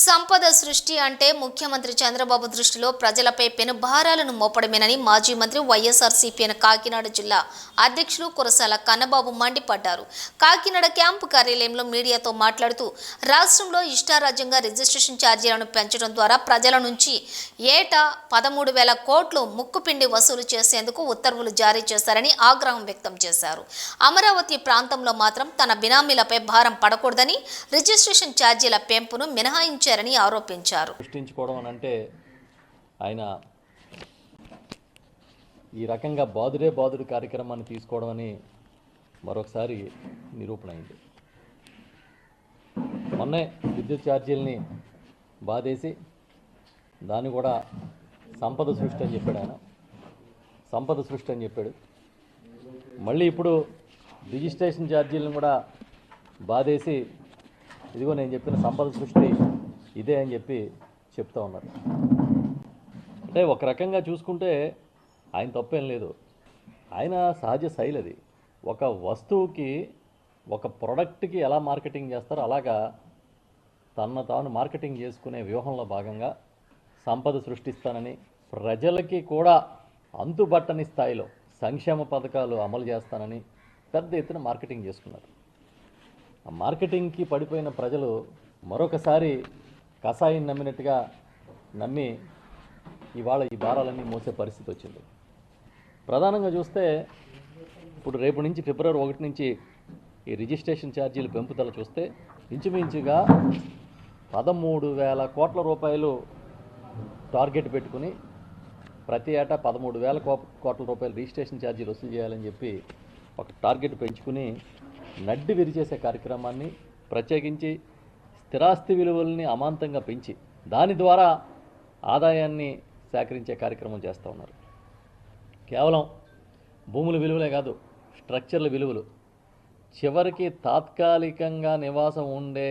సంపద సృష్టి అంటే ముఖ్యమంత్రి చంద్రబాబు దృష్టిలో ప్రజలపై పెనుభారాలను మోపడమేనని మాజీ మంత్రి వైఎస్ఆర్సీపీ కాకినాడ జిల్లా అధ్యక్షులు కురసాల కన్నబాబు మండిపడ్డారు. కాకినాడ క్యాంపు కార్యాలయంలో మీడియాతో మాట్లాడుతూ రాష్ట్రంలో ఇష్టారాజ్యంగా రిజిస్ట్రేషన్ ఛార్జీలను పెంచడం ద్వారా ప్రజల నుంచి ఏటా 13,000 కోట్లు ముక్కుపిండి వసూలు చేసేందుకు ఉత్తర్వులు జారీ చేశారని ఆగ్రహం వ్యక్తం చేశారు. అమరావతి ప్రాంతంలో మాత్రం తన బినామీలపై భారం పడకూడదని రిజిస్ట్రేషన్ ఛార్జీల పెంపును మినహాయించారు ఆరోపించారు. సృష్టించుకోవడం అంటే ఆయన ఈ రకంగా బాదుడు కార్యక్రమాన్ని తీసుకోవడం అని మరొకసారి నిరూపణ అయింది. మొన్నే విద్యుత్ ఛార్జీలని బాధేసి దాన్ని కూడా సంపద సృష్టి అని చెప్పాడు. ఆయన సంపద సృష్టి అని చెప్పాడు. మళ్ళీ ఇప్పుడు రిజిస్ట్రేషన్ ఛార్జీలను కూడా బాధేసి ఇదిగో నేను చెప్పిన సంపద సృష్టి ఇదే అని చెప్పి చెప్తా ఉన్నారు. అంటే ఒక రకంగా చూసుకుంటే ఆయన తప్పేం లేదు. ఆయన సహజ శైలి అది. ఒక వస్తువుకి ఒక ప్రోడక్ట్కి ఎలా మార్కెటింగ్ చేస్తారో అలాగా తాను మార్కెటింగ్ చేసుకునే వ్యూహంలో భాగంగా సంపద సృష్టిస్తానని, ప్రజలకి కూడా అంతుబట్టని స్థాయిలో సంక్షేమ పథకాలు అమలు చేస్తానని పెద్ద ఎత్తున మార్కెటింగ్ చేసుకున్నారు. ఆ మార్కెటింగ్కి పడిపోయిన ప్రజలు మరొకసారి కషాయం నమ్మినట్టుగా నమ్మి ఇవాళ ఈ భారాలన్నీ మోసే పరిస్థితి వచ్చింది. ప్రధానంగా చూస్తే ఇప్పుడు రేపు నుంచి ఫిబ్రవరి 1 నుంచి ఈ రిజిస్ట్రేషన్ ఛార్జీలు పెంపుదల చూస్తే ఇంచుమించుగా 13,000 కోట్ల రూపాయలు టార్గెట్ పెట్టుకుని ప్రతి ఏటా 13,000 కోట్ల రూపాయలు రిజిస్ట్రేషన్ ఛార్జీలు వసూలు చేయాలని చెప్పి ఒక టార్గెట్ పెంచుకుని నడ్డి విరిచేసే కార్యక్రమాన్ని, ప్రత్యేకించి స్థిరాస్తి విలువల్ని అమాంతంగా పెంచి దాని ద్వారా ఆదాయాన్ని సేకరించే కార్యక్రమం చేస్తూ ఉన్నారు. కేవలం భూముల విలువలే కాదు, స్ట్రక్చర్ల విలువలు, చివరికి తాత్కాలికంగా నివాసం ఉండే